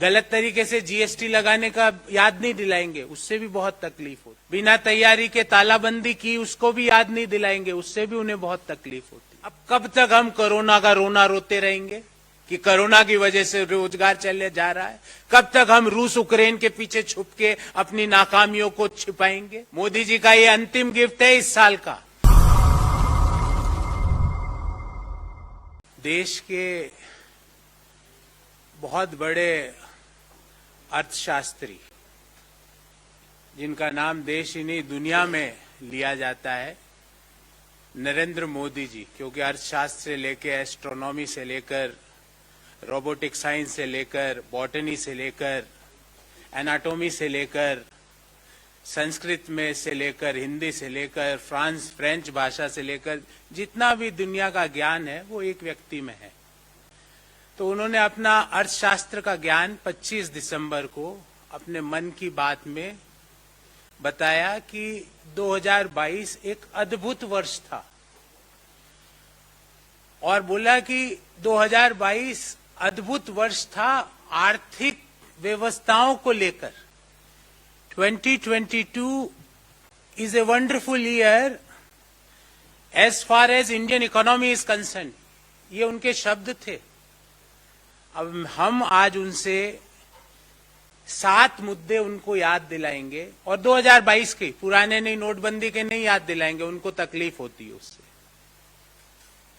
गलत तरीके से जीएसटी लगाने का याद नहीं दिलाएंगे, उससे भी बहुत तकलीफ होती। बिना तैयारी के तालाबंदी की, उसको भी याद नहीं दिलाएंगे, उससे भी उन्हें बहुत तकलीफ होती। अब कब तक हम कोरोना का रोना रोते रहेंगे कि कोरोना की वजह से रोजगार चले जा रहा है? कब तक हम रूस यूक्रेन के पीछे छुप के अपनी नाकामियों को छिपाएंगे? मोदी जी का ये अंतिम गिफ्ट है इस साल का। देश के बहुत बड़े अर्थशास्त्री, जिनका नाम देश ही नहीं दुनिया में लिया जाता है, नरेंद्र मोदी जी, क्योंकि अर्थशास्त्र से लेकर एस्ट्रोनॉमी से लेकर रोबोटिक साइंस से लेकर बॉटनी से लेकर एनाटॉमी से लेकर संस्कृत में से लेकर हिंदी से लेकर फ्रेंच भाषा से लेकर जितना भी दुनिया का ज्ञान है वो एक व्यक्ति में है। तो उन्होंने अपना अर्थशास्त्र का ज्ञान 25 दिसंबर को अपने मन की बात में बताया कि 2022 एक अद्भुत वर्ष था, और बोला कि 2022 अद्भुत वर्ष था आर्थिक व्यवस्थाओं को लेकर। 2022 is a wonderful year as far as Indian economy is concerned। ये उनके शब्द थे। अब हम आज उनसे 7 मुद्दे उनको याद दिलाएंगे, और 2022 के पुराने नहीं, नोटबंदी के नहीं याद दिलाएंगे, उनको तकलीफ होती है उससे।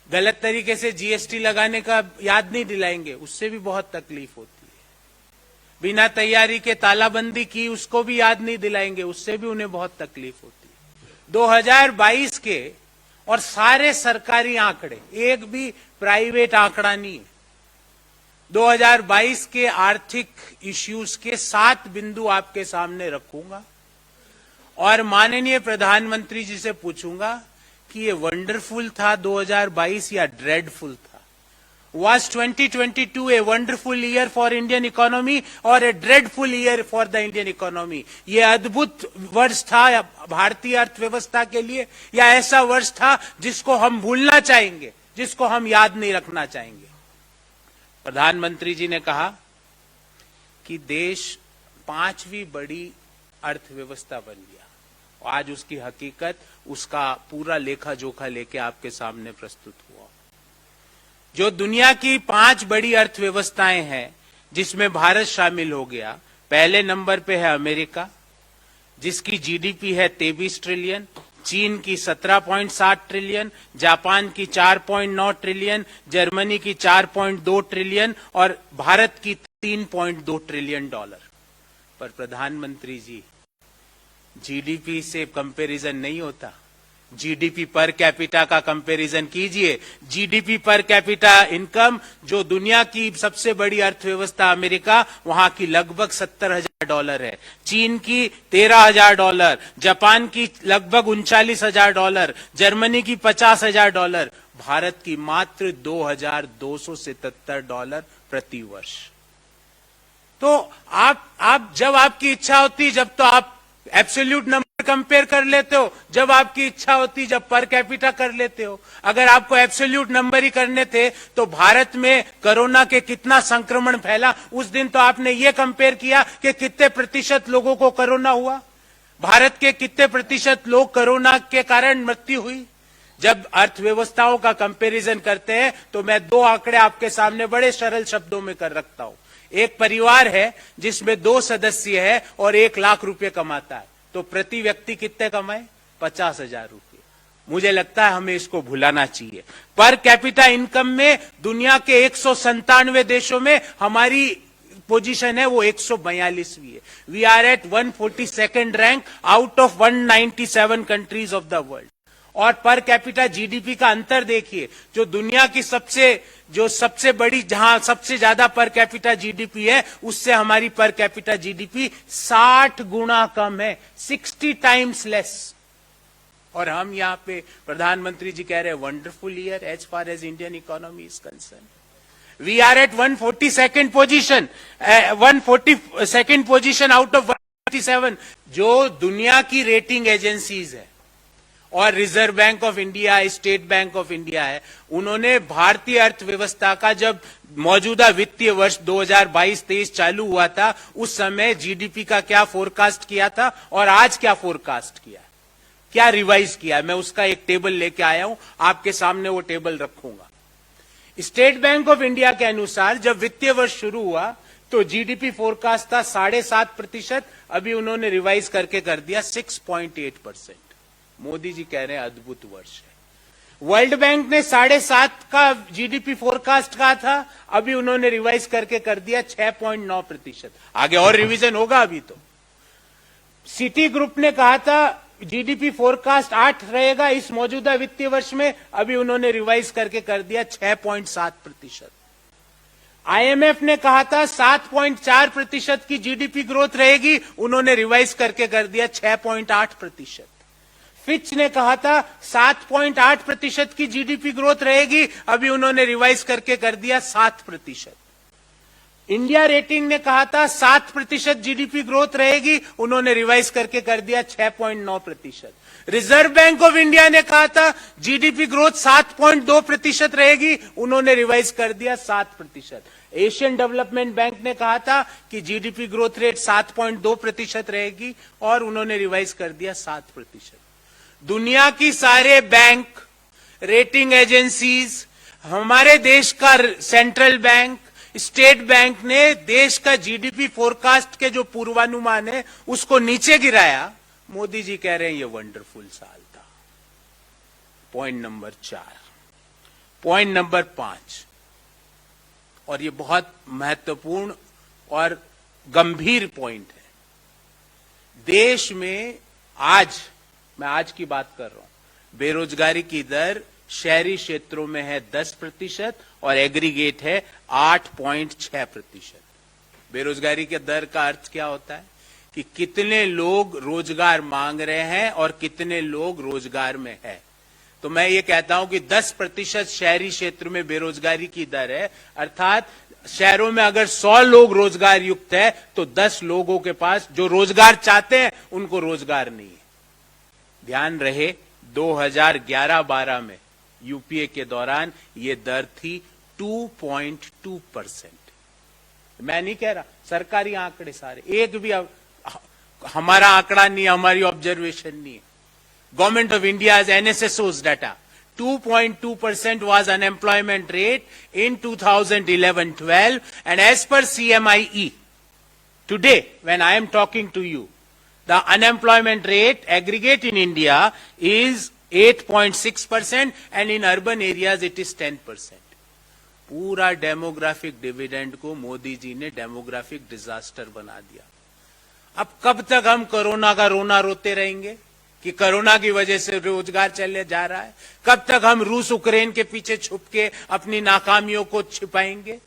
गलत तरीके से जीएसटी लगाने का याद नहीं दिलाएंगे, उससे भी बहुत तकलीफ होती है। बिना तैयारी के तालाबंदी की, उसको भी याद नहीं दिलाएंगे, उससे भी उन्हें बहुत तकलीफ होती है। 2022 के और सारे सरकारी आंकड़े, एक भी प्राइवेट आंकड़ा नहीं है, 2022 के आर्थिक इश्यूज के 7 बिंदु आपके सामने रखूंगा, और माननीय प्रधानमंत्री जी से पूछूंगा कि ये वंडरफुल था 2022 या ड्रेडफुल था। Was 2022 a wonderful year for Indian economy or a dreadful year for the Indian economy? ये अद्भुत वर्ष था भारतीय अर्थव्यवस्था के लिए, या ऐसा वर्ष था जिसको हम भूलना चाहेंगे, जिसको हम याद नहीं रखना चाहेंगे? प्रधानमंत्री जी ने कहा कि देश 5वीं बड़ी अर्थव्यवस्था बन गया। आज उसकी हकीकत, उसका पूरा लेखा जोखा लेके आपके सामने प्रस्तुत हुआ। जो दुनिया की 5 बड़ी अर्थव्यवस्थाएं हैं, जिसमें भारत शामिल हो गया, पहले नंबर पे है अमेरिका, जिसकी जीडीपी है 23 ट्रिलियन, चीन की 17.7 ट्रिलियन, जापान की 4.9 ट्रिलियन, जर्मनी की 4.2 ट्रिलियन और भारत की 3.2 ट्रिलियन डॉलर। पर प्रधानमंत्री जी, जीडीपी से कंपैरिजन नहीं होता। जीडीपी पर कैपिटा का कंपैरिजन कीजिए। जीडीपी पर कैपिटा इनकम, जो दुनिया की सबसे बड़ी अर्थव्यवस्था अमेरिका, वहां की लगभग $70,000 है, चीन की $13,000, जापान की लगभग $39,000, जर्मनी की $50,000, भारत की मात्र $2,277 प्रति वर्ष। तो आप जब आपकी इच्छा होती, जब तो आप एब्सोल्यूट नंबर कंपेयर कर लेते हो, जब आपकी इच्छा होती जब पर कैपिटा कर लेते हो। अगर आपको एब्सोल्यूट नंबर ही करने थे तो भारत में कोरोना के कितना संक्रमण फैला, उस दिन तो आपने ये कंपेयर किया कि कितने प्रतिशत लोगों को कोरोना हुआ, भारत के कितने प्रतिशत लोग कोरोना के कारण मृत्यु हुई। जब अर्थव्यवस्थाओं का कंपैरिजन करते हैं तो मैं 2 आंकड़े आपके सामने बड़े सरल शब्दों में कर रखता हूं। एक परिवार है जिसमें 2 सदस्य है और 1 लाख रुपए कमाता है, तो प्रति व्यक्ति कितने कमाए? 50,000 रुपए। मुझे लगता है हमें इसको भुलाना चाहिए। पर कैपिटा इनकम में दुनिया के 197 देशों में हमारी पोजीशन है वो 142वीं है। We are at 142nd rank out of 197 countries of the world. और पर कैपिटा जीडीपी का अंतर देखिए, जो दुनिया की सबसे बड़ी, जहां सबसे ज्यादा पर कैपिटा जीडीपी है, उससे हमारी पर कैपिटा जीडीपी 60 गुना कम है, 60 टाइम्स लेस। और हम यहां पे प्रधानमंत्री जी कह रहे हैं wonderful year as far as Indian economy is concerned. We are at 142nd position, 142nd position out of 147, जो दुनिया की रेटिंग एजेंसीज है। और Reserve Bank of India, State Bank of India है, उन्होंने भारतीय अर्थव्यवस्था का जब मौजूदा वित्तीय वर्ष 2022-23 चालू हुआ था, उस समय जीडीपी का क्या फोरकास्ट किया था और आज क्या फोरकास्ट किया, क्या रिवाइज किया, मैं उसका एक टेबल लेके आया हूं, आपके सामने वो टेबल रखूंगा। स्टेट बैंक ऑफ इंडिया के अनुसार जब वित्तीय वर्ष शुरू हुआ तो जीडीपी फोरकास्ट था 7.5%, अभी उन्होंने रिवाइज करके कर दिया 6.8%। मोदी जी कह रहे हैं अद्भुत वर्ष है। वर्ल्ड बैंक ने 7.5 का जीडीपी फोरकास्ट कहा था, अभी उन्होंने रिवाइज करके कर दिया 6.9%। आगे और रिवीजन होगा अभी तो। सिटी ग्रुप ने कहा था जीडीपी फोरकास्ट 8 रहेगा इस मौजूदा वित्तीय वर्ष में, अभी उन्होंने रिवाइज करके कर दिया 6.7%। आईएमएफ ने कहा था 7.4% की जीडीपी ग्रोथ रहेगी, उन्होंने रिवाइज करके कर दिया 6.8%। फिच ने कहा था 7.8% की जीडीपी ग्रोथ रहेगी, अभी उन्होंने रिवाइज करके कर दिया 7%। इंडिया रेटिंग ने कहा था 7% जीडीपी ग्रोथ रहेगी, उन्होंने रिवाइज करके कर दिया 6.9%। रिजर्व बैंक ऑफ इंडिया ने कहा था जीडीपी ग्रोथ 7.2% रहेगी, उन्होंने रिवाइज कर दिया 7%। एशियन डेवलपमेंट बैंक ने कहा था कि जीडीपी ग्रोथ रेट 7.2% रहेगी और उन्होंने रिवाइज कर दिया 7%। दुनिया की सारे बैंक, रेटिंग एजेंसीज, हमारे देश का सेंट्रल बैंक, स्टेट बैंक ने देश का जीडीपी फोरकास्ट के जो पूर्वानुमान है उसको नीचे गिराया। मोदी जी कह रहे हैं ये वंडरफुल साल था। Point number 4। पॉइंट नंबर 5, और ये बहुत महत्वपूर्ण और गंभीर पॉइंट है। देश में आज, मैं आज की बात कर रहा हूं, बेरोजगारी की दर शहरी क्षेत्रों में है 10% और एग्रीगेट है 8.6%। बेरोजगारी के दर का अर्थ क्या होता है कि कितने लोग रोजगार मांग रहे हैं और कितने लोग रोजगार में है। तो मैं ये कहता हूं कि 10% शहरी क्षेत्र में बेरोजगारी की दर है, अर्थात शहरों में अगर 100 लोग रोजगार युक्त है तो 10 लोगों के पास जो रोजगार चाहते हैं उनको रोजगार नहीं है। ध्यान रहे 2011-12 में यूपीए के दौरान ये दर थी 2.2%। मैं नहीं कह रहा, सरकारी आंकड़े सारे, एक भी हमारा आंकड़ा नहीं, हमारी ऑब्जर्वेशन नहीं है। Government of India's NSSO's data, 2.2% was unemployment rate in 2011-12, and as per CMIE, today when I am talking to you, the unemployment rate aggregate in India is 8.6% and in urban areas it is 10%. पूरा demographic dividend को मोदी जी ने demographic disaster बना दिया। अब कब तक हम corona का रोना रोते रहेंगे कि कोरोना की वजह से रोजगार चले जा रहा है? कब तक हम रूस यूक्रेन के पीछे छुप के अपनी नाकामियों को छिपाएंगे?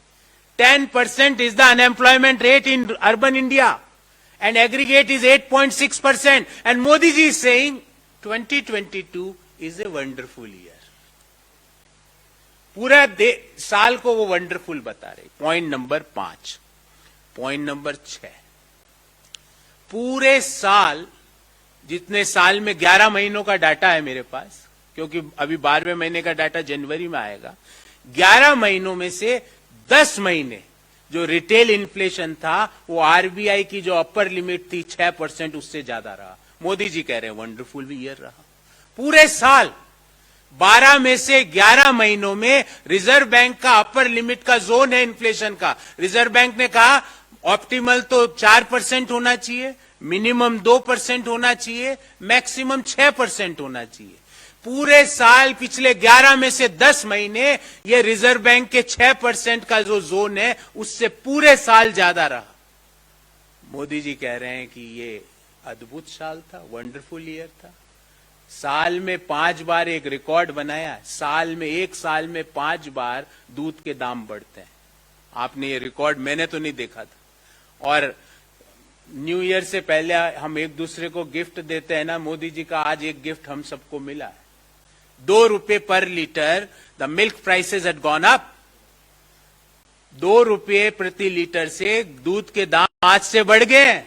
10% is the unemployment rate in urban India and aggregate is 8.6%, and Modi ji is saying 2022 is a wonderful year. पूरा साल को वो वंडरफुल बता रहे। Point number 5। पॉइंट नंबर 6, पूरे साल, जितने साल में 11 महीनों का डाटा है मेरे पास, क्योंकि अभी 12वें महीने का डाटा जनवरी में आएगा, 11 महीनों में से 10 महीने जो रिटेल इन्फ्लेशन था वो आरबीआई की जो अपर लिमिट थी 6%, उससे ज्यादा रहा। मोदी जी कह रहे हैं वंडरफुल ईयर रहा। पूरे साल 12 में से 11 महीनों में रिजर्व बैंक का अपर लिमिट का जोन है इन्फ्लेशन का। रिजर्व बैंक ने कहा ऑप्टिमल तो 4% होना चाहिए, मिनिमम 2% होना चाहिए, मैक्सिमम 6% होना चाहिए। पूरे साल पिछले 11 में से 10 महीने ये रिजर्व बैंक के 6% का जो जोन है उससे पूरे साल ज्यादा रहा। मोदी जी कह रहे हैं कि ये अद्भुत साल था, वंडरफुल ईयर था। साल में 5 बार एक रिकॉर्ड बनाया, एक साल में 5 बार दूध के दाम बढ़ते हैं। आपने ये रिकॉर्ड, मैंने तो नहीं देखा था। और न्यू ईयर से पहले हम एक दूसरे को गिफ्ट देते हैं ना, मोदी जी का आज एक गिफ्ट हम सबको मिला है। 2 रुपए पर litre, the milk prices had gone up. 2 रुपए प्रति लीटर से दूध के दाम आज से बढ़ गए हैं।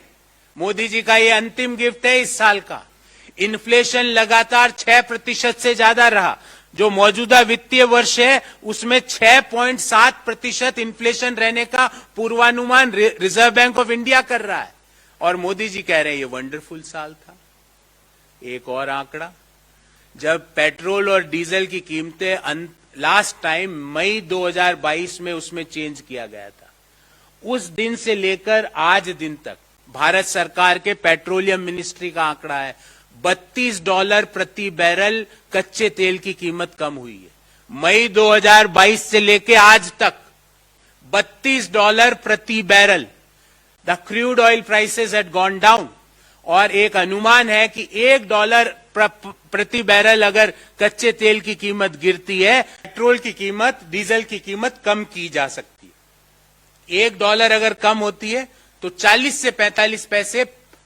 मोदी जी का ये अंतिम गिफ्ट है इस साल का। इन्फ्लेशन लगातार 6% से ज्यादा रहा। जो मौजूदा वित्तीय वर्ष है उसमें 6.7% इन्फ्लेशन रहने का पूर्वानुमान रिजर्व बैंक ऑफ इंडिया कर रहा है, और मोदी जी कह रहे हैं ये वंडरफुल साल था। एक और आंकड़ा, जब पेट्रोल और डीजल की कीमतें लास्ट टाइम मई 2022 में उसमें चेंज किया गया था, उस दिन से लेकर आज दिन तक भारत सरकार के पेट्रोलियम मिनिस्ट्री का आंकड़ा है $32 प्रति बैरल कच्चे तेल की कीमत कम हुई है। मई 2022 से लेकर आज तक $32 प्रति barrel. The crude oil prices had gone down, और एक अनुमान है कि $1 प्रति बैरल अगर कच्चे तेल की कीमत गिरती है, पेट्रोल की कीमत, डीजल की कीमत कम की जा सकती है। $1 अगर कम होती है तो 40 से 45 पैसे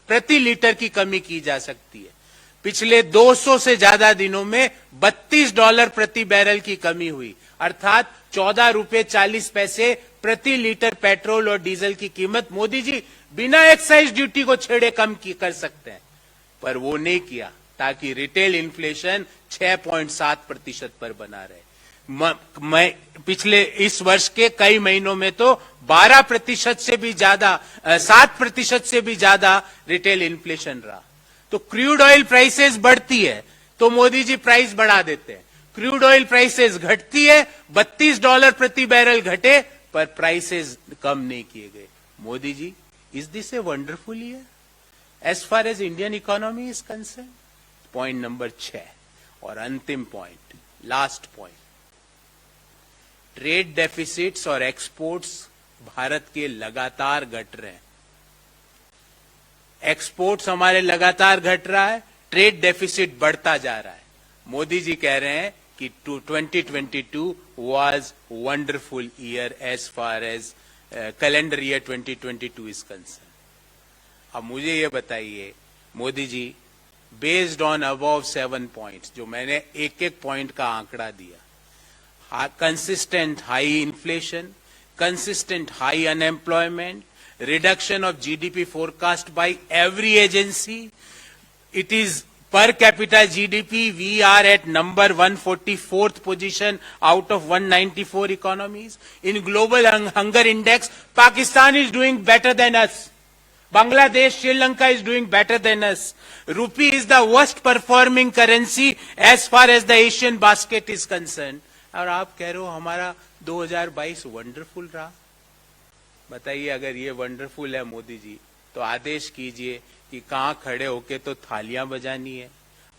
प्रति लीटर की कमी की जा सकती है। पिछले 200 से ज्यादा दिनों में $32 प्रति बैरल की कमी हुई, अर्थात ₹14.40 प्रति लीटर पेट्रोल और डीजल की कीमत मोदी जी बिना एक्साइज ड्यूटी को छेड़े कम कर सकते हैं, पर वो नहीं किया ताकि रिटेल इन्फ्लेशन 6.7% पर बना रहे। पिछले इस वर्ष के कई महीनों में तो 12% से भी ज्यादा, 7% से भी ज्यादा रिटेल इन्फ्लेशन रहा। तो क्रूड ऑयल प्राइसेस बढ़ती है तो मोदी जी प्राइस बढ़ा देते हैं, क्रूड ऑयल प्राइसेस घटती है, $32 प्रति बैरल घटे पर प्राइसेस कम नहीं किए गए। Modi ji, is this a wonderful year as far as Indian economy is concern? Point number 6 और अंतिम point, last point, trade deficits और एक्सपोर्ट्स भारत के लगातार घट रहे हैं। एक्सपोर्ट्स हमारे लगातार घट रहा है, ट्रेड डेफिसिट बढ़ता जा रहा है। मोदी जी कह रहे हैं कि 2022 was wonderful year as far as calendar year 2022 is concerned. अब मुझे ये बताइए Modi ji, based on above 7 points, जो मैंने एक एक पॉइंट का आंकड़ा दिया, consistent high inflation, consistent high unemployment, reduction of GDP forecast by every agency. It is per capita GDP, we are at number 144th position out of 194 economies. In global hunger index, Pakistan is doing better than us. Bangladesh, Sri Lanka is doing better than us. Rupee is the worst performing currency as far as the Asian basket is concerned. और आप कह रहे हो हमारा 2022 wonderful रहा। बताइए, अगर ये वंडरफुल है मोदी जी, तो आदेश कीजिए कि कहां खड़े होके तो थालियां बजानी है,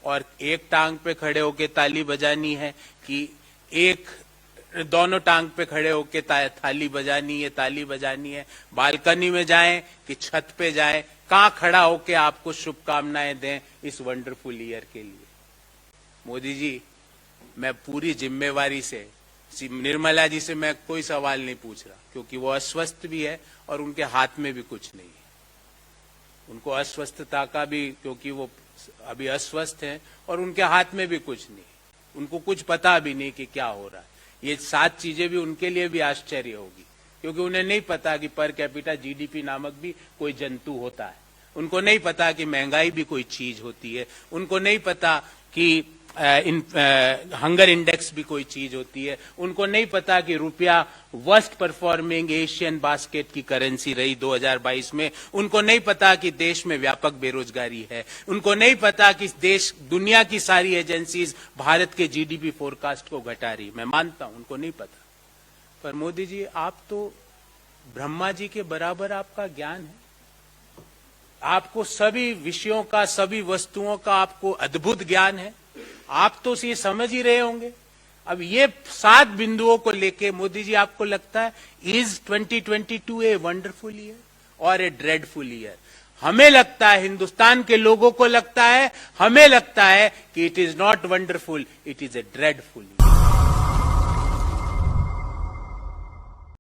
और एक टांग पे खड़े होके ताली बजानी है, कि दोनों टांग पे खड़े होके थाली बजानी है, ताली बजानी है, बालकनी में जाएं कि छत पे जाएं, कहां खड़ा होके आपको शुभकामनाएं दें इस वंडरफुल ईयर के लिए। मोदी जी, मैं पूरी जिम्मेवारी से निर्मला जी से मैं कोई सवाल नहीं पूछ रहा, क्योंकि वो अस्वस्थ भी है और उनके हाथ में भी कुछ नहीं है। उनको अस्वस्थता का भी, क्योंकि वो अभी अस्वस्थ हैं और उनके हाथ में भी कुछ नहीं, उनको कुछ पता भी नहीं कि क्या हो रहा है। ये 7 चीजें भी उनके लिए भी आश्चर्य होगी, क्योंकि उन्हें नहीं पता कि पर कैपिटा जीडीपी नामक भी कोई जंतु होता है, उनको नहीं पता कि महंगाई भी कोई चीज होती है, उनको नहीं पता कि हंगर इंडेक्स भी कोई चीज होती है, उनको नहीं पता कि रुपया वर्स्ट परफॉर्मिंग एशियन बास्केट की करेंसी रही 2022 में, उनको नहीं पता कि देश में व्यापक बेरोजगारी है, उनको नहीं पता कि दुनिया की सारी एजेंसीज भारत के जीडीपी फोरकास्ट को घटा रही। मैं मानता हूं उनको नहीं पता, पर मोदी जी, आप तो ब्रह्मा जी के बराबर आपका ज्ञान है, आपको सभी विषयों का, सभी वस्तुओं का आपको अद्भुत ज्ञान है, आप तो ये समझ ही रहे होंगे। अब ये 7 बिंदुओं को लेके मोदी जी, आपको लगता है इज 2022 ए वंडरफुल ईयर और ए ड्रेडफुल ईयर? हमें लगता है, हिंदुस्तान के लोगों को लगता है, हमें लगता है कि it is not wonderful, it is a dreadful year.